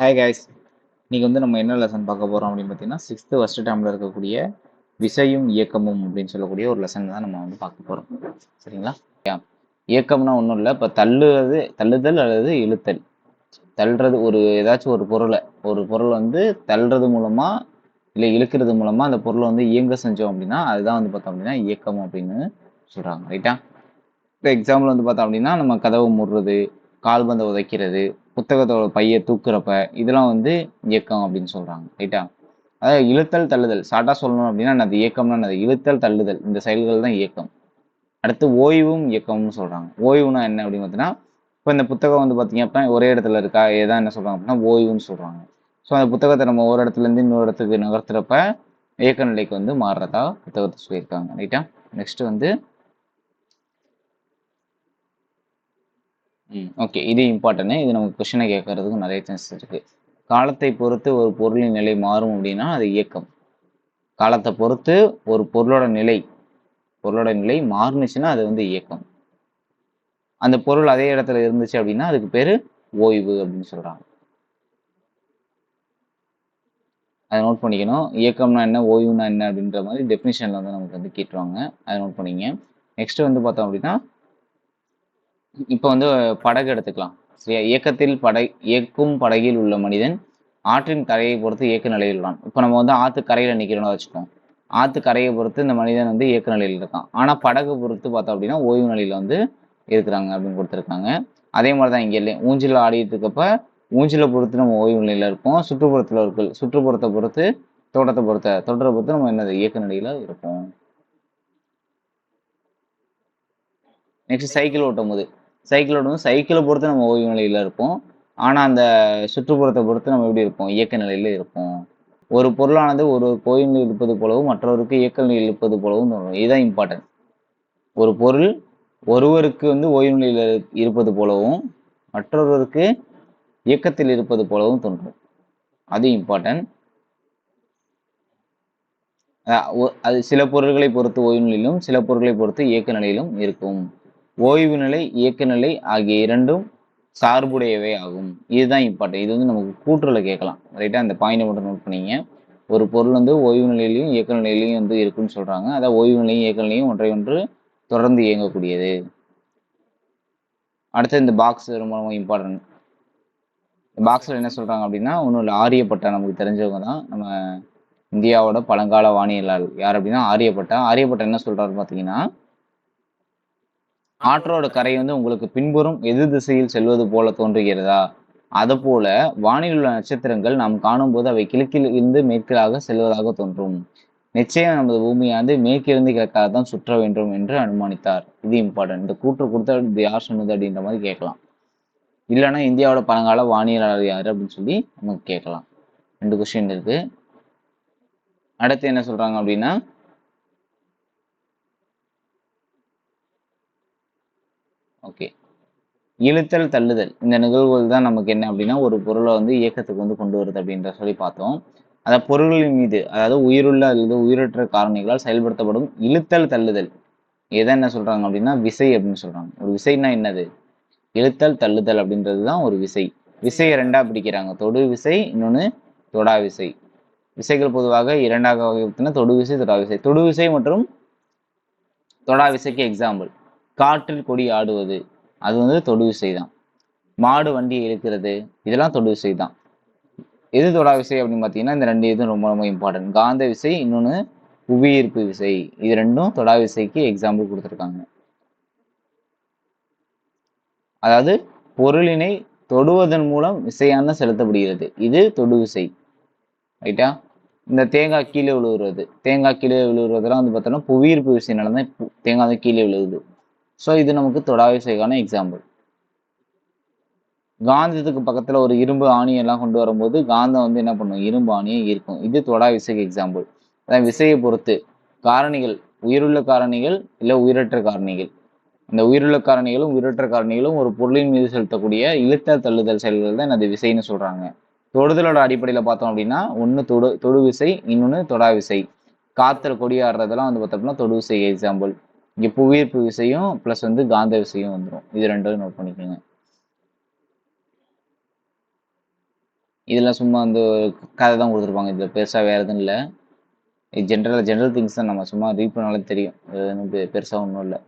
Hi guys, இன்னைக்கு நம்ம என்ன லெசன் பார்க்க போகிறோம் அப்படின்னு பார்த்தீங்கன்னா 6th ஃபர்ஸ்ட் டேர்மில் இருக்கக்கூடிய விசையும் இயக்கமும் அப்படின்னு சொல்லக்கூடிய ஒரு லெசன் தான் நம்ம பார்க்க போகிறோம். சரிங்களா? இயக்கம்னா ஒன்றும் இல்லை, இப்போ தள்ளுதல் அல்லது இழுத்தல். தள்ளுறது ஏதாச்சும் ஒரு பொருள் தள்ளுறது மூலமாக இல்லை இழுக்கிறது மூலமாக அந்த பொருளை இயங்க செஞ்சோம் அப்படின்னா அதுதான் பார்த்தோம் அப்படின்னா இயக்கம் அப்படின்னு சொல்கிறாங்க. ரைட்டா? இப்போ எக்ஸாம்பிள் பார்த்தோம் அப்படின்னா நம்ம கதவை மூடுறது, கால்பந்தை உதைக்கிறது, புத்தகத்தோட பையை தூக்குறப்ப இதெல்லாம் இயக்கம் அப்படின்னு சொல்றாங்க. ரைட்டா? அதாவது இழுத்தல் தள்ளுதல் ஷார்ட்டா சொல்லணும் அப்படின்னா அது இயக்கம்னா அது இழுத்தல் தள்ளுதல் இந்த செயல்கள் தான் இயக்கம். அடுத்து ஓய்வும் இயக்கம்னு சொல்றாங்க. ஓய்வுனா என்ன அப்படின்னு பார்த்தீங்கன்னா இப்போ இந்த புத்தகம் பார்த்தீங்க அப்படின்னா ஒரே இடத்துல இருக்கா ஏதான் என்ன சொல்றாங்க அப்படின்னா ஓய்வுன்னு சொல்றாங்க. ஸோ அந்த புத்தகத்தை நம்ம ஒரு இடத்துல இருந்து இன்னொரு இடத்துக்கு நகர்த்துறப்ப இயக்க நிலைக்கு மாறுறதா புத்தகத்தை சொல்லியிருக்காங்க. ரைட்டா? நெக்ஸ்ட் ஓகே, இது இம்பார்ட்டன்ட். இது நமக்கு கொஸ்டினை கேட்கறதுக்கு நிறைய சான்சஸ் இருக்கு. காலத்தை பொறுத்து ஒரு பொருளின் நிலை மாறும் அப்படின்னா அது இயக்கம். காலத்தை பொறுத்து ஒரு பொருளோட நிலை மாறுனுச்சுன்னா அது இயக்கம். அந்த பொருள் அதே இடத்துல இருந்துச்சு அப்படின்னா அதுக்கு பேரு ஓய்வு அப்படின்னு சொல்றாங்க. அதை நோட் பண்ணிக்கணும். இயக்கம்னா என்ன, ஓய்வுனா என்ன அப்படின்ற மாதிரி டெஃபினிஷன்ல நமக்கு கேட்டுருவாங்க. அதை நோட் பண்ணிங்க. நெக்ஸ்ட் பார்த்தோம் அப்படின்னா இப்போ படகு எடுத்துக்கலாம். சரியா? இயக்கும் படகில் உள்ள மனிதன் ஆற்றின் கரையை பொறுத்து இயக்க நிலையில் இருக்கான். இப்போ நம்ம ஆற்று கரையில் நிற்கிறோம்னு வச்சுக்கோம். ஆற்று கரையை பொறுத்து இந்த மனிதன் இயக்க நிலையில் இருக்கான். ஆனால் படகு பொறுத்து பார்த்தோம் அப்படின்னா ஓய்வு நிலையில் இருக்கிறாங்க அப்படின்னு கொடுத்துருக்காங்க. அதே மாதிரி தான் இங்கே ஊஞ்சில் ஆடிட்டு இருக்கப்ப ஊஞ்சிலை பொறுத்து நம்ம ஓய்வு நிலையில் இருப்போம். சுற்றுப்புறத்தை பொறுத்து தோட்டத்தை பொறுத்து நம்ம என்னது இயக்க நிலையில் இருப்போம். நெக்ஸ்ட் சைக்கிள் ஓட்டும் போது சைக்கிளை பொறுத்து நம்ம ஓய்வு நிலையில் இருப்போம். ஆனால் அந்த சுற்றுப்புறத்தை பொறுத்து நம்ம எப்படி இருப்போம், இயக்க நிலையில் இருப்போம். ஒரு பொருளானது ஒரு ஓய்வு இருப்பது போலவும் மற்றவருக்கு இயக்க நிலையில் இருப்பது போலவும் தோணும். இதுதான் இம்பார்ட்டன்ட். ஒரு பொருள் ஒருவருக்கு ஓய்வு நிலையில் இருப்பது போலவும் மற்றொருவருக்கு இயக்கத்தில் இருப்பது போலவும் தோன்றும். அது இம்பார்ட்டன்ட். அது சில பொருள்களை பொறுத்து ஓய்வு நிலையிலும் சில பொருட்களை பொறுத்து இயக்க நிலையிலும் இருக்கும். ஓய்வு நிலை இயக்க நிலை ஆகிய இரண்டும் சார்புடையவை ஆகும். இதுதான் இம்பார்ட்டன்ட். இது நமக்கு கூற்றுல கேட்கலாம். ரைட்டா? அந்த பாயிண்ட் மட்டும் நோட் பண்ணிங்க. ஒரு பொருள் ஓய்வு நிலையிலையும் இயக்க நிலையிலையும் இருக்குன்னு சொல்றாங்க. அதாவது ஓய்வு நிலையும் இயக்க நிலையும் ஒன்றை ஒன்று தொடர்ந்து இயங்கக்கூடியது. அடுத்து இந்த பாக்ஸ் ரொம்ப ரொம்ப இம்பார்ட்டன்ட். பாக்ஸ்ல என்ன சொல்றாங்க அப்படின்னா ஒன்றும் இல்லை, ஆரியப்பட்டா நமக்கு தெரிஞ்சவங்க தான். நம்ம இந்தியாவோட பழங்கால வானியலாளர் யார் அப்படின்னா ஆரியப்பட்டா என்ன சொல்றாரு பார்த்தீங்கன்னா ஆற்றோட கரை உங்களுக்கு பின்புறம் எதிர் திசையில் செல்வது போல தோன்றுகிறதா? அதுபோல வானில் உள்ள நட்சத்திரங்கள் நாம் காணும்போது அவை கிழக்கில் இருந்து மேற்கிலாக செல்வதாக தோன்றும். நிச்சயம் நமது பூமியானது மேற்கிலிருந்து கிழக்காக தான் சுற்ற வேண்டும் என்று அனுமானித்தார். இது இம்பார்ட்டன்ட். இந்த கூற்று கொடுத்தா இது யார் சொன்னது அப்படின்ற மாதிரி கேட்கலாம். இல்லைன்னா இந்தியாவோட பழங்கால வானியலாளர் யாரு அப்படின்னு சொல்லி நமக்கு கேட்கலாம். 2 கொஸ்டின் இருக்கு. அடுத்து என்ன சொல்றாங்க அப்படின்னா ஓகே, இழுத்தல் தள்ளுதல் இந்த நிகழ்வுகள் தான் நமக்கு என்ன அப்படின்னா ஒரு பொருளை இயக்கத்துக்கு கொண்டு வருது அப்படின்ற சொல்லி பார்த்தோம். அதாவது பொருள்களின் மீது, அதாவது உயிருள்ள அல்லது உயிரற்ற காரணிகளால் செயல்படுத்தப்படும் இழுத்தல் தள்ளுதல் எதை என்ன சொல்றாங்க அப்படின்னா விசை அப்படின்னு சொல்றாங்க. ஒரு விசைன்னா என்னது? இழுத்தல் தள்ளுதல் அப்படின்றது தான் ஒரு விசை. விசையை 2ஆ பிடிக்கிறாங்க. தொடு விசை, இன்னொன்று தொடா விசை. விசைகள் பொதுவாக 2ஆக வகைப்படுத்தின தொடு விசை, தொடா விசை. தொடு விசை மற்றும் தொடா விசைக்கு எக்ஸாம்பிள் காற்றில் கொடி ஆடுவது, அது தொடு விசை தான். மாடு வண்டியை இழுக்கிறது, இதெல்லாம் தொடு விசை தான். எது தொடா விசை அப்படின்னு பார்த்தீங்கன்னா இந்த 2 இதுவும் ரொம்ப ரொம்ப இம்பார்ட்டன்ட். காந்த விசை, இன்னொன்று புவியீர்ப்பு விசை. இது 2ம் தொடா விசைக்கு எக்ஸாம்பிள் கொடுத்துருக்காங்க. அதாவது பொருளினை தொடுவதன் மூலம் விசையான செலுத்தப்படுகிறது. இது தொடு விசை. ரைட்டா? இந்த தேங்காய் கீழே விழுவுறதெல்லாம் பார்த்தோம்னா புவியீர்ப்பு விசையினால தான் தேங்காய் கீழே விழுகுது. ஸோ இது நமக்கு தொடா விசைக்கான எக்ஸாம்பிள். காந்தத்துக்கு பக்கத்துல ஒரு இரும்பு ஆணியெல்லாம் கொண்டு வரும்போது காந்தம் என்ன பண்ணும், இரும்பு ஆணியை ஈர்க்கும். இது தொடா விசைக்கு எக்ஸாம்பிள். அதான் விசையை பொறுத்து காரணிகள், உயிருள்ள காரணிகள் இல்லை உயிரற்ற காரணிகள். இந்த உயிருள்ள காரணிகளும் உயிரற்ற காரணிகளும் ஒரு பொருளின் மீது செலுத்தக்கூடிய இழுத்தல் தள்ளுதல் செயல்கள் தான் அது விசைன்னு சொல்றாங்க. தொடுதலோட அடிப்படையில் பார்த்தோம் அப்படின்னா ஒன்று தொடு விசை, இன்னொன்று தொடா விசை. காத்துல கொடி ஆடுறதெல்லாம் பார்த்தோம்னா தொடு விசை எக்ஸாம்பிள். இங்கே புவியீர்ப்பு விசையும் ப்ளஸ் காந்த விசையும் வந்துடும். இது 2 நோட் பண்ணிக்கோங்க. இதெல்லாம் சும்மா வந்து கதை தான் கொடுத்துருப்பாங்க. இதில் பெருசாக வேறு எதுவும் இல்லை. ஜென்ரல் திங்ஸ் தான், நம்ம சும்மா ரீட் பண்ணாலே தெரியும். பெருசாக ஒன்றும் இல்லை.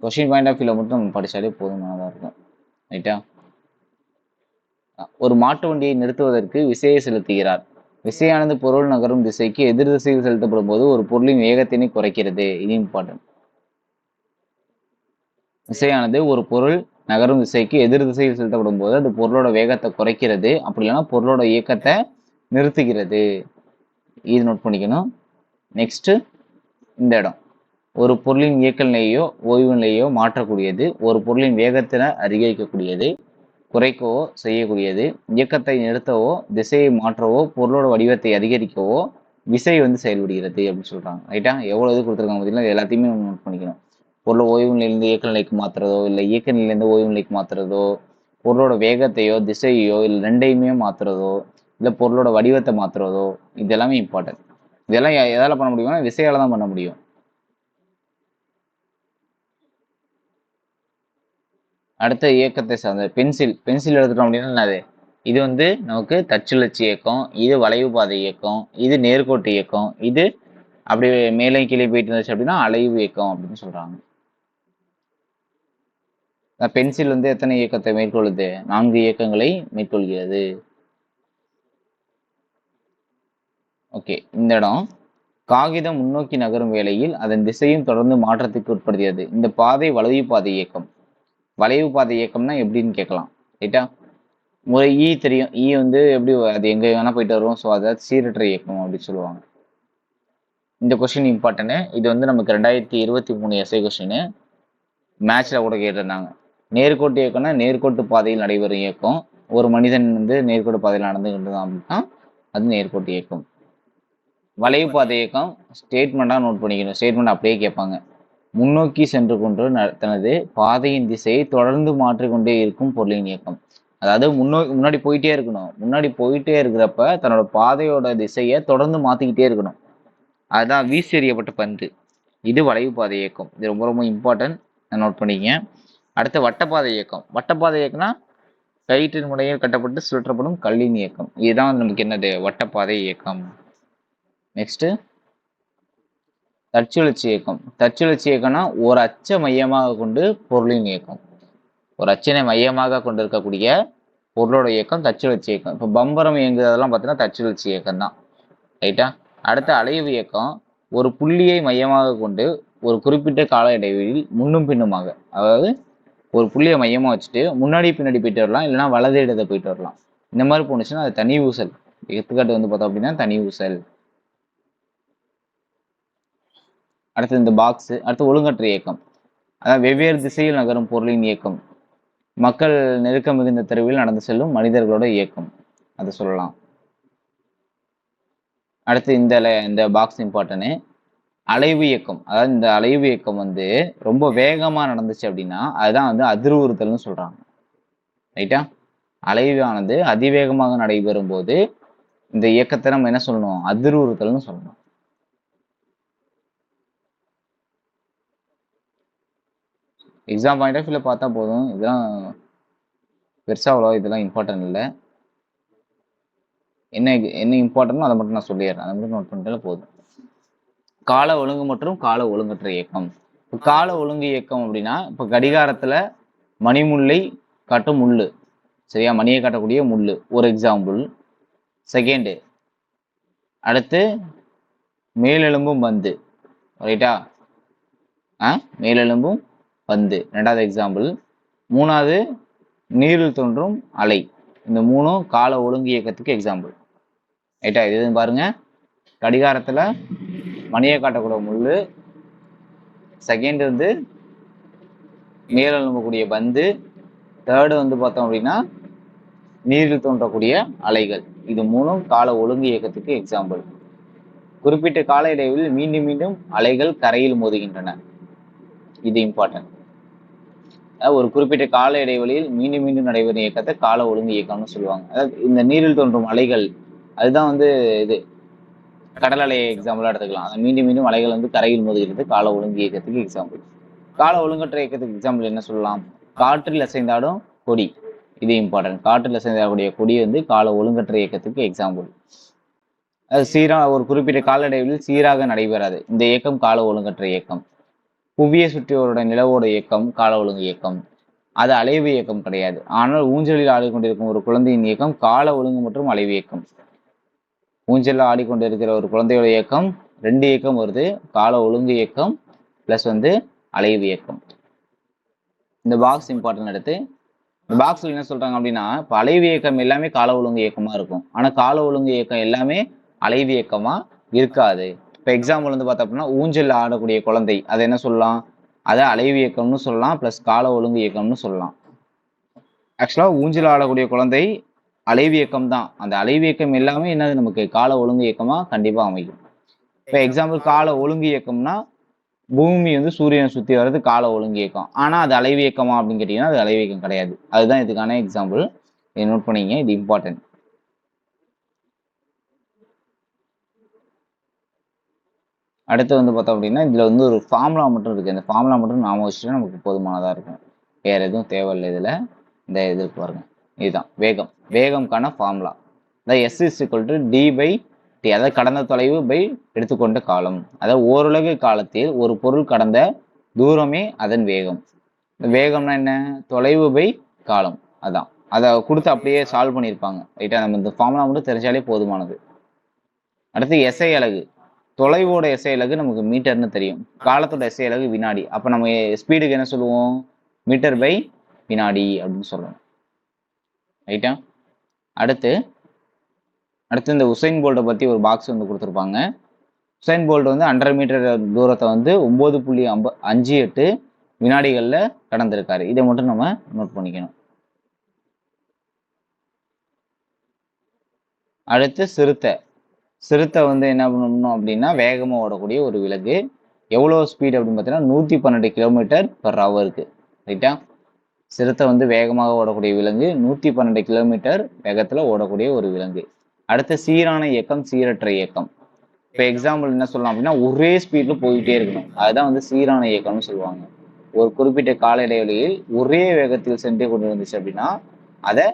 கொஷின் பாயிண்ட் ஆஃப் வியூவில் மட்டும் நம்ம படித்தாலே போதுமானதாக இருக்கும். ரைட்டா? ஒரு மாட்டு வண்டியை நிறுத்துவதற்கு விசையை செலுத்துகிறார். விசையானது பொருள் நகரும் திசைக்கு எதிர் திசையில் செலுத்தப்படும் போது ஒரு பொருளின் வேகத்தினை குறைக்கிறது. இது இம்பார்ட்டன்ட். விசையானது ஒரு பொருள் நகரும் திசைக்கு எதிர் திசையில் செலுத்தப்படும் போது அது பொருளோட வேகத்தை குறைக்கிறது, அப்படி இல்லைன்னா பொருளோட இயக்கத்தை நிறுத்துகிறது. இது நோட் பண்ணிக்கணும். நெக்ஸ்ட் இந்த இடம், ஒரு பொருளின் இயக்க நிலையோ ஓய்வு நிலையோ மாற்றக்கூடியது, ஒரு பொருளின் வேகத்தினை அதிகரிக்கக்கூடியது, குறைக்கவோ செய்யக்கூடியது, இயக்கத்தை நிறுத்தவோ திசையை மாற்றவோ பொருளோட வடிவத்தை அதிகரிக்கவோ விசை வந்து செயல்படுகிறது அப்படின்னு சொல்றாங்க. ரைட்டா? எவ்வளவு இது கொடுத்துருக்காங்க பார்த்தீங்கன்னா, எல்லாத்தையுமே நம்ம நோட் பண்ணிக்கணும். பொருளை ஓய்வு நிலையிலிருந்து இயக்க நிலைக்கு மாற்றுறதோ, இல்லை இயக்க நிலையிலேருந்து ஓய்வு நிலைக்கு மாற்றுறதோ, பொருளோட வேகத்தையோ திசையோ இல்லை ரெண்டையுமே மாற்றுறதோ, இல்லை பொருளோட வடிவத்தை மாற்றுறதோ, இது எல்லாமே இம்பார்ட்டன்ட். இதெல்லாம் எதால பண்ண முடியும்னா விசையால தான் பண்ண முடியும். அடுத்த இயக்கத்தை சார்ந்த பென்சில் எடுத்துட்டோம் அப்படின்னா என்னது? இது வந்து நமக்கு தச்சுழற்சி இயக்கம், இது வளைவு பாதை இயக்கம், இது நேர்கோட்டு இயக்கம், இது அப்படியே மேலே கீழே போயிட்டு இருந்துச்சு அப்படின்னா அலைவு இயக்கம் அப்படின்னு சொல்றாங்க. பென்சில் வந்து எத்தனை இயக்கத்தை மேற்கொள்ளுது? 4 இயக்கங்களை மேற்கொள்கிறது. ஓகே, இந்த இடம், காகிதம் முன்னோக்கி நகரும் வேளையில் அதன் திசையும் தொடர்ந்து மாற்றத்துக்கு உட்படுகிறது. இந்த பாதை வளைவு பாதை இயக்கம். வளைவு பாதை இயக்கம்னா எப்படின்னு கேட்கலாம். ரைட்டா? ஒரு தெரியும். வந்து எப்படி அது எங்க வேணா போயிட்டு வரும். ஸோ அதை சீரற்ற இயக்கம் அப்படின்னு சொல்லுவாங்க. இந்த கொஸ்டின் இம்பார்ட்டன்ட். இது வந்து நமக்கு 2023 எஸ்ஐ கொஸ்டின் மேட்ச்ல கூட கேட்டிருந்தாங்க. நேர்கோட்டு இயக்கம்னா நேர்கோட்டு பாதையில் நடைபெறும் இயக்கம். ஒரு மனிதன் வந்து நேர்கோட்டு பாதையில் நடந்துகிட்டு தான் அப்படின்னா அது நேர்கோட்டு இயக்கம். வளைவு பாதை இயக்கம் ஸ்டேட்மெண்டா நோட் பண்ணிக்கணும். ஸ்டேட்மெண்ட் அப்படியே கேட்பாங்க. முன்னோக்கி சென்று கொண்டு தனது பாதையின் திசையை தொடர்ந்து மாற்றிக்கொண்டே இருக்கும் பொருளின் இயக்கம். அதாவது முன்னாடி போயிட்டே இருக்கணும். முன்னாடி போயிட்டே இருக்கிறப்ப தன்னோட பாதையோட திசையை தொடர்ந்து மாத்திக்கிட்டே இருக்கணும். அதுதான் வீசி எறியப்பட்ட பந்து. இது வளைவு பாதை இயக்கம். இது ரொம்ப ரொம்ப இம்பார்ட்டன்ட், நோட் பண்ணிக்கங்க. அடுத்த வட்டப்பாதை இயக்கம். வட்டப்பாதை இயக்கம்னா கயிற்றின் முனையில் கட்டப்பட்டு சுழற்றப்படும் கல்லின் இயக்கம். இதுதான் நமக்கு என்னது? வட்டப்பாதை இயக்கம். நெக்ஸ்ட் தற்சுழற்சி இயக்கம். தற்சுழற்சி இயக்கம்னா ஒரு அச்சை மையமாக கொண்டு பொருளின் இயக்கம். ஒரு அச்சினை மையமாக கொண்டிருக்கக்கூடிய பொருளோட இயக்கம் தற்சுழற்சி இயக்கம். இப்போ பம்பரம் இயங்குறதெல்லாம் பார்த்தீங்கன்னா தற்சுழற்சி இயக்கம் தான். ரைட்டா? அடுத்த அலைவு இயக்கம், ஒரு புள்ளியை மையமாக கொண்டு ஒரு குறிப்பிட்ட கால இடைவெளியில் முன்னும் பின்னுமாக, அதாவது ஒரு புள்ளியை மையமாக வச்சுட்டு முன்னாடி பின்னாடி போயிட்டு வரலாம், இல்லைன்னா வலது இடத்தை போயிட்டு வரலாம். இந்த மாதிரி போணுச்சுன்னா அது தனி ஊசல். எடுத்துக்காட்டு வந்து பார்த்தோம் அப்படின்னா தனி ஊசல். அடுத்து இந்த பாக்ஸ். அடுத்து ஒழுங்கற்ற இயக்கம், அதாவது வெவ்வேறு திசையில் நகரும் பொருளின் இயக்கம். மக்கள் நெருக்கம் மிகுந்த தெருவில் நடந்து செல்லும் மனிதர்களோட இயக்கம், அதை சொல்லலாம். அடுத்து இந்த பாக்ஸ் இம்பார்ட்டன்ட். அலைவு இயக்கம், அதாவது இந்த அலைவு இயக்கம் வந்து ரொம்ப வேகமா நடந்துச்சு அப்படின்னா அதுதான் வந்து அதிர்வுறுத்தல்னு சொல்றாங்க. ரைட்டா? அலைவானது அதிவேகமாக நடைபெறும் போது இந்த இயக்கத்தை நம்ம என்ன சொல்லணும்? அதிர்வுறுத்தல்னு சொல்லணும். எக்ஸாம் பாயிண்ட் ஆஃப் வியூல பார்த்தா போதும். இதெல்லாம் பெருசா அவ்வளோ இதெல்லாம் இம்பார்ட்டன்ட் இல்லை. என்ன இம்பார்ட்டன்டோ அதை மட்டும் நான் சொல்லிடுறேன். அதை மட்டும் நோட் பண்ணிட்டாலே போதும். கால ஒழுங்கு மற்றும் கால ஒழுங்கற்ற இயக்கம். கால ஒழுங்கு இயக்கம் அப்படின்னா, இப்போ கடிகாரத்துல மணிமுல்லை காட்டும் முள்ளு, சரியா? மணியை காட்டக்கூடிய முள்ளு ஒரு எக்ஸாம்பிள். செகண்ட், அடுத்து மேலெலும்பும் பந்து. ரைட்டா? மேலெலும்பும் பந்து ரெண்டாவது எக்ஸாம்பிள். மூணாவது நீரில் தோன்றும் அலை. இந்த மூணும் கால ஒழுங்கு இயக்கத்துக்கு எக்ஸாம்பிள். ரைட்டா? இது பாருங்க, கடிகாரத்துல மணியை காட்டக்கூடிய முள்ளு, செகண்ட் வந்து மேல் எழும்பக்கூடிய பந்து, தேர்டு வந்து பார்த்தோம் அப்படின்னா நீரில் தோன்றக்கூடிய அலைகள். இது மூணும் கால ஒழுங்கு இயக்கத்துக்கு எக்ஸாம்பிள். குறிப்பிட்ட கால இடைவெளியில் மீண்டும் மீண்டும் அலைகள் கரையில் மோதுகின்றன. இது இம்பார்ட்டன்ட். ஒரு குறிப்பிட்ட கால இடைவெளியில் மீண்டும் மீண்டும் நடைபெறும் இயக்கத்தை கால ஒழுங்கு இயக்கம்னு சொல்லுவாங்க. அதாவது இந்த நீரில் தோன்றும் அலைகள், அதுதான் வந்து இது கடல் அலையை எக்ஸாம்பிளா எடுத்துக்கலாம். அந்த மீண்டும் மீண்டும் அலைகள் வந்து கரையில் மோதுகிறது கால ஒழுங்கு இயக்கத்துக்கு எக்ஸாம்பிள். கால ஒழுங்கற்ற இயக்கத்துக்கு எக்ஸாம்பிள் என்ன சொல்லலாம்? காற்றில் அசைந்தாடும் கொடி. இது இம்பார்ட்டன்ட். காற்றில் அசைந்தாடக்கூடிய கொடி வந்து கால ஒழுங்கற்ற இயக்கத்துக்கு எக்ஸாம்பிள். அது ஒரு குறிப்பிட்ட கால இடைவெளியில் சீராக நடைபெறாது. இந்த இயக்கம் கால ஒழுங்கற்ற இயக்கம். புவியை சுற்றியோட நிலவோட இயக்கம் கால ஒழுங்கு இயக்கம். அது அலைவு இயக்கம் கிடையாது. ஆனால் ஊஞ்சலில் ஆடிக்கொண்டிருக்கும் ஒரு குழந்தையின் இயக்கம் கால ஒழுங்கு மற்றும் அலைவு இயக்கம். ஊஞ்சலில் ஆடிக்கொண்டிருக்கிற ஒரு குழந்தையோட இயக்கம் 2 இயக்கம் வருது. கால ஒழுங்கு இயக்கம் பிளஸ் வந்து அலைவு இயக்கம். இந்த பாக்ஸ் இம்பார்ட்டன்ட். எடுத்து இந்த பாக்ஸ்ல என்ன சொல்றாங்க அப்படின்னா, இப்போ அலைவு இயக்கம் எல்லாமே கால ஒழுங்கு இயக்கமா இருக்கும். ஆனா கால ஒழுங்கு இயக்கம் எல்லாமே அலைவு இயக்கமா இருக்காது. இப்போ எக்ஸாம்பிள் வந்து பார்த்தா அப்படின்னா, ஊஞ்சல் ஆடக்கூடிய குழந்தை அதை என்ன சொல்லலாம், அதை அலைவு இயக்கம்னு சொல்லலாம் பிளஸ் கால ஒழுங்கு இயக்கம்னு சொல்லலாம். ஆக்சுவலா ஊஞ்சல் ஆடக்கூடிய குழந்தை அலைவு இயக்கம் தான். அந்த அலைவு இயக்கம் எல்லாமே என்னது நமக்கு கால ஒழுங்கு இயக்கமா கண்டிப்பா அமையும். இப்போ எக்ஸாம்பிள் கால ஒழுங்கு இயக்கம்னா பூமி வந்து சூரியனை சுத்தி வர்றது கால ஒழுங்கு இயக்கம். ஆனா அது அலைவு இயக்கமா அப்படின்னு கேட்டீங்கன்னா அது அலைவு இயக்கம் கிடையாது. அதுதான் இதுக்கான எக்ஸாம்பிள். இதை நோட் பண்ணிங்க, இது இம்பார்ட்டன்ட். அடுத்து வந்து பார்த்தோம் அப்படின்னா இதுல வந்து ஒரு ஃபார்முலா மட்டும் இருக்கு. இந்த ஃபார்முலா மட்டும் நாம வச்சுட்டா நமக்கு போதுமானதா இருக்கும். வேற எதுவும் தேவையில்லை இதுல. இந்த இது பாருங்க, இதுதான் வேகம். வேகம்கான ஃபார்முலா S d/t. அதாவது கடந்த தொலைவு பை எடுத்துக்கொண்ட காலம். அதாவது ஓருலகு காலத்தில் ஒரு பொருள் கடந்த தூரமே அதன் வேகம். வேகம்னா என்ன, தொலைவு பை காலம். அதான் அதை கொடுத்து அப்படியே சால்வ் பண்ணியிருப்பாங்க. ரைட்டா, நம்ம இந்த ஃபார்முலா மட்டும் தெரிஞ்சாலே போதுமானது. அடுத்து எஸ்ஐ அலகு. தொலைவோட எஸ்ஐ அலகு நமக்கு மீட்டர்னு தெரியும். காலத்தோட எஸ்ஐ அலகு வினாடி. அப்போ நம்ம ஸ்பீடுக்கு என்ன சொல்லுவோம், மீட்டர் பை வினாடி அப்படின்னு சொல்லுவோம். ரைட்டா. அடுத்து இந்த உசைன் போல்ட்டை பற்றி ஒரு பாக்ஸ் வந்து கொடுத்துருப்பாங்க. உசைன் போல்ட் வந்து 100 மீட்டர் தூரத்தை வந்து 9.58 வினாடிகளில் கடந்திருக்காரு. இதை மட்டும் நம்ம நோட் பண்ணிக்கணும். அடுத்து சிறுத்தை வந்து என்ன பண்ணணும் அப்படின்னா வேகமாக ஓடக்கூடிய ஒரு விலங்கு. எவ்வளோ ஸ்பீட் அப்படின்னு பார்த்தீங்கன்னா 112 km/h. ரைட்டா. சிறுத்தை வந்து வேகமாக ஓடக்கூடிய விலங்கு, 112 km வேகத்தில் ஓடக்கூடிய ஒரு விலங்கு. அடுத்து சீரான இயக்கம், சீரற்ற இயக்கம். இப்போ எக்ஸாம்பிள் என்ன சொல்லலாம் அப்படின்னா, ஒரே ஸ்பீட்ல போயிட்டே இருக்கணும். அதுதான் வந்து சீரான இயக்கம்னு சொல்லுவாங்க. ஒரு குறிப்பிட்ட கால இடைவெளியில் ஒரே வேகத்தில் சென்று கொண்டு இருந்துச்சு அப்படின்னா அதை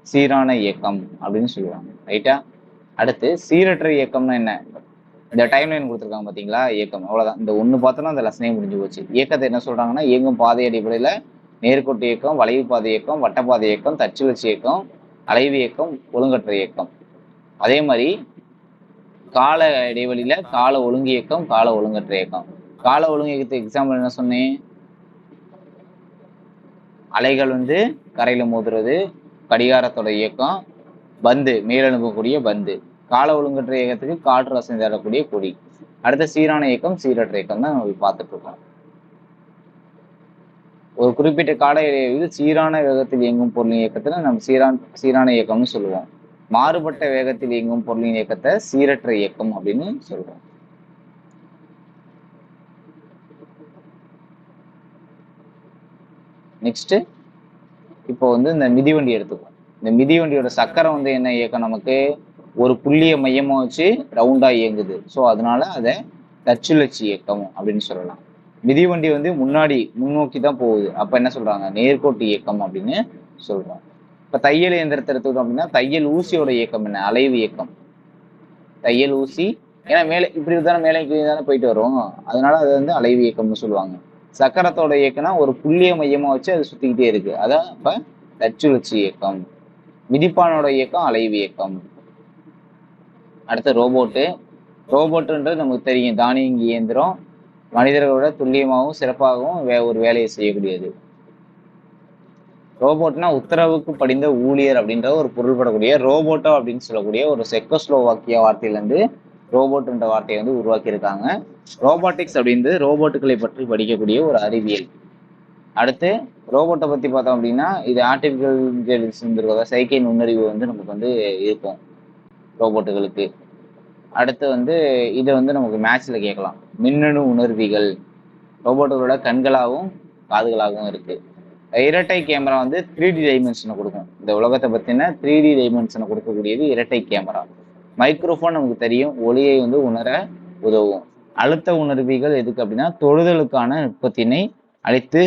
சீரான இயக்கம் அப்படின்னு சொல்லுவாங்க. ரைட்டா. அடுத்து சீரற்ற இயக்கம்னா என்ன, இந்த டைம் லைன் கொடுத்துருக்காங்க பார்த்தீங்களா, இயக்கம் அவ்வளோதான். இந்த ஒன்று பார்த்தோன்னா அந்த லெசனே முடிஞ்சு போச்சு. இயக்கத்தை என்ன சொல்றாங்கன்னா, இயங்கும் பாதை அடிப்படையில் நேர்கோட்டு இயக்கம், வளைவு பாதை இயக்கம், வட்டப்பாதை இயக்கம், தச்சுழற்சி இயக்கம், அலைவு இயக்கம், ஒழுங்கற்ற இயக்கம். அதே மாதிரி கால இடைவெளியில கால ஒழுங்கு இயக்கம், கால ஒழுங்கற்ற இயக்கம். கால ஒழுங்கு இயக்கத்துக்கு எக்ஸாம்பிள் என்ன சொன்னேன், அலைகள் வந்து கரையில மோதுறது, கடிகாரத்தோட இயக்கம், பந்து மேலெழும்பக்கூடிய பந்து. கால ஒழுங்கற்ற இயக்கத்துக்கு காற்று அசைந்தாடக்கூடிய கொடி. அடுத்த சீரான இயக்கம், சீரற்ற இயக்கம் தான் நம்ம பார்த்துட்டு இருக்கோம். ஒரு குறிப்பிட்ட கால இடைவெளியில் சீரான வேகத்தில் இயங்கும் பொருளின் இயக்கத்துல நம்ம சீரான இயக்கம்னு சொல்லுவோம். மாறுபட்ட வேகத்தில் இயங்கும் பொருளின் இயக்கத்தை சீரற்ற இயக்கம் அப்படின்னு சொல்றோம். நெக்ஸ்ட் இப்போ வந்து இந்த மிதிவண்டி எடுத்துக்கோம். இந்த மிதிவண்டியோட சக்கரம் வந்து என்ன இயக்கம், நமக்கு ஒரு புள்ளிய மையமா வச்சு ரவுண்டா இயங்குது. ஸோ அதனால அதை தச்சுழற்சி இயக்கம் அப்படின்னு சொல்லலாம். மிதிவண்டி வந்து முன்னோக்கி தான் போகுது. அப்ப என்ன சொல்றாங்க, நேர்கோட்டு இயக்கம் அப்படின்னு சொல்றோம். இப்ப தையல் இயந்திரத்தை எடுத்துக்கிட்டோம் அப்படின்னா தையல் ஊசியோட இயக்கம் என்ன, அலைவு இயக்கம். தையல் ஊசி ஏன்னா மேலே இப்படி தானே மேலே தானே போயிட்டு வரும், அதனால அது வந்து அலைவு இயக்கம்னு சொல்லுவாங்க. சக்கரத்தோட இயக்கம்னா ஒரு புள்ளிய மையமா வச்சு அது சுத்திக்கிட்டே இருக்கு, அதான் இப்ப தச்சுழற்சி இயக்கம். மிதிப்பானோட இயக்கம் அலைவு இயக்கம். அடுத்து ரோபோட்டுன்றது நமக்கு தெரியும், தானியங்கி இயந்திரம். மனிதர்களோட துல்லியமாகவும் சிறப்பாகவும் ஒரு வேலையை செய்யக்கூடியது. ரோபோட்னா உத்தரவுக்கு படிந்த ஊழியர் அப்படின்ற ஒரு பொருள்படக்கூடிய ரோபோட்டோ அப்படின்னு சொல்லக்கூடிய ஒரு செக்கோஸ்லோவாக்கிய வார்த்தையிலேருந்து ரோபோட்ன்ற வார்த்தையை வந்து உருவாக்கியிருக்காங்க. ரோபோட்டிக்ஸ் அப்படின்றது ரோபோட்டுகளை பற்றி படிக்கக்கூடிய ஒரு அறிவியல். அடுத்து ரோபோட்டை பற்றி பார்த்தோம் அப்படின்னா இது ஆர்டிஃபிஷியல் இன்டெலிஜென்ஸ் செயற்கை நுண்ணறிவு வந்து நமக்கு வந்து இருக்கும் ரோபோட்டுகளுக்கு. அடுத்து வந்து இதை வந்து நமக்கு மேட்ச்ல கேட்கலாம். மின்னணு உணர்விகள் ரோபோட்டுகளோட கண்களாகவும் காதுகளாகவும் இருக்கு. இரட்டை கேமரா வந்து 3D டைமென்ஷனை கொடுக்கும். இந்த உலகத்தை பத்தின 3D டைமென்ஷனை கொடுக்கக்கூடியது இரட்டை கேமரா. மைக்ரோஃபோன் நமக்கு தெரியும், ஒளியை வந்து உணர உதவும். அழுத்த உணர்விகள் எதுக்கு அப்படின்னா தொடுதலுக்கான நுட்பத்தினை அளித்து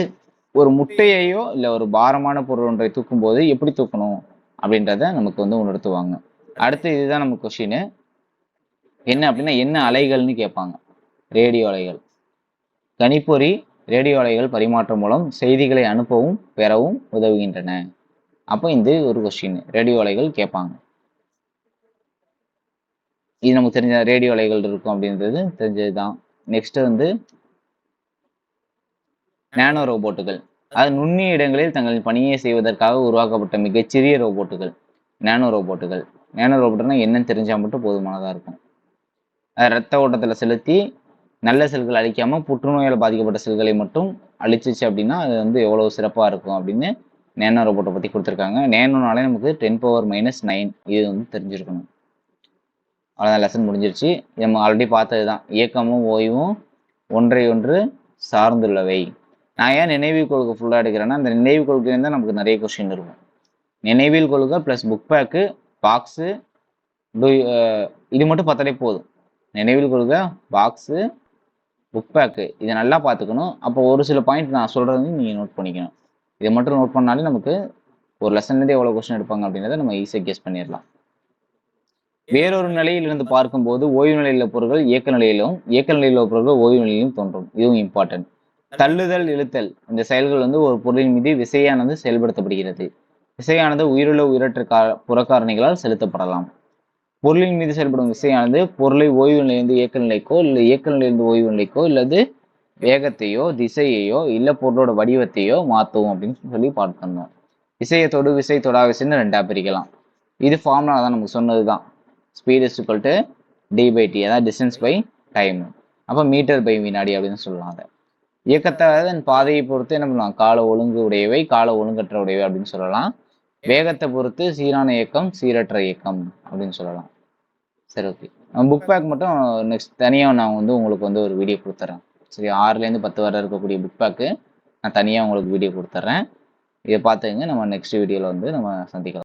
ஒரு முட்டையையோ இல்லை ஒரு பாரமான பொருள் ஒன்றை தூக்கும் போது எப்படி தூக்கணும் அப்படின்றத நமக்கு வந்து உணர்த்துவாங்க. அடுத்து இதுதான் நம்ம கொஸ்டின் என்ன அப்படின்னா என்ன அலைகள்னு கேட்பாங்க. ரேடியோ அலைகள். கணிப்பொறி ரேடியோ அலைகள் பரிமாற்றம் மூலம் செய்திகளை அனுப்பவும் பெறவும் உதவுகின்றன. அப்போ இந்த ஒரு கொஸ்டின் ரேடியோ அலைகள் கேட்பாங்க. இது நமக்கு தெரிஞ்ச ரேடியோ அலைகள் இருக்கும் அப்படின்றது தெரிஞ்சதுதான். நெக்ஸ்ட் வந்து நானோ ரோபோட்டுகள். அது நுண்ணிய இடங்களில் தங்கள் பணியை செய்வதற்காக உருவாக்கப்பட்ட மிகச்சிறிய ரோபோட்டுகள் நானோ ரோபோட்டுகள். நானோ ரோபோட்டுனா என்னன்னு தெரிஞ்சா மட்டும் போதுமானதா இருக்கும். ரத்த ஓட்டத்தில் செலுத்தி நல்ல செல்கள் அழிக்காம புற்றுநோயால் பாதிக்கப்பட்ட செல்களை மட்டும் அழிச்சிச்சு அப்படின்னா அது வந்து எவ்வளவு சிறப்பாக இருக்கும் அப்படின்னு நேனோ ரோபோட்டை பற்றி கொடுத்துருக்காங்க. நேனோனாலே நமக்கு 10⁻⁹ இது வந்து தெரிஞ்சிருக்கணும். அவ்வளோதான், லெசன் முடிஞ்சிருச்சு. நம்ம ஆல்ரெடி பார்த்தது தான். இயக்கமும் ஓய்வும் ஒன்றை ஒன்று சார்ந்துள்ளவை. நான் ஏன் நினைவில் கொள்கை ஃபுல்லாக எடுக்கிறேன்னா அந்த நினைவு கொள்கையில தான் நமக்கு நிறைய கொஸ்டின் இருக்கும். நினைவில் கொள்கை ப்ளஸ் புக் பேக்கு பாக்ஸு இது மட்டும் பார்த்தாலே போதும். நினைவில் கொள்கை பாக்ஸு புக் பேக்கு இதை நல்லா பார்த்துக்கணும். அப்போ ஒரு சில பாயிண்ட் நான் சொல்கிறது நீங்கள் நோட் பண்ணிக்கணும். இதை மட்டும் நோட் பண்ணாலே நமக்கு ஒரு லெசன்லேருந்து எவ்வளோ கொஸ்டின் எடுப்பாங்க அப்படின்றத நம்ம ஈஸியாக கெஸ் பண்ணிடலாம். வேறொரு நிலையில் இருந்து பார்க்கும்போது ஓய்வு நிலையில் பொருட்கள் இயக்க நிலையிலும் இயக்க நிலையில் உள்ள பொருட்கள் ஓய்வு நிலையிலும் தோன்றும். இதுவும் இம்பார்ட்டன்ட். தள்ளுதல் இழுத்தல் இந்த செயல்கள் வந்து ஒரு பொருளின் மீது விசையானது செயல்படுத்தப்படுகிறது. விசையானது உயிருள்ள உயிரற்ற புறக்காரணிகளால் செலுத்தப்படலாம். பொருளின் மீது செயல்படும் விசையானது பொருளை ஓய்வு நிலையிலிருந்து இயக்க நிலைக்கோ இல்லை இயக்க நிலையிலிருந்து ஓய்வு நிலைக்கோ இல்லது வேகத்தையோ திசையையோ இல்லை பொருளோட வடிவத்தையோ மாற்றும் அப்படின்னு சொல்லி பார்த்துருந்தோம். விசையை தொடு விசை தொடா விசைன்னு ரெண்டா பிரிக்கலாம். இது ஃபார்முலா தான் நமக்கு சொன்னது தான். Speed is equal to d/t, அதாவது டிஸ்டன்ஸ் பை டைம். அப்போ மீட்டர் பை வினாடி அப்படின்னு சொல்லலாம். அதை இயக்கத்தை அதன் பாதையை பொறுத்து என்ன பண்ணலாம், கால ஒழுங்கு உடையவை கால ஒழுங்கற்ற உடையவை அப்படின்னு சொல்லலாம். வேகத்தை பொறுத்து சீரான இயக்கம் சீரற்ற இயக்கம் அப்படின்னு சொல்லலாம். சரி, ஓகே. புக் பேக் மட்டும் நெக்ஸ்ட் தனியாக நான் வந்து உங்களுக்கு வந்து ஒரு வீடியோ கொடுத்துட்றேன். சரி, 6லேருந்து 10 வரை இருக்கக்கூடிய புக் பேக்கு நான் தனியாக உங்களுக்கு வீடியோ கொடுத்துட்றேன். இதை பார்த்துங்க. நம்ம நெக்ஸ்ட் வீடியோவில் வந்து நம்ம சந்திக்கலாம்.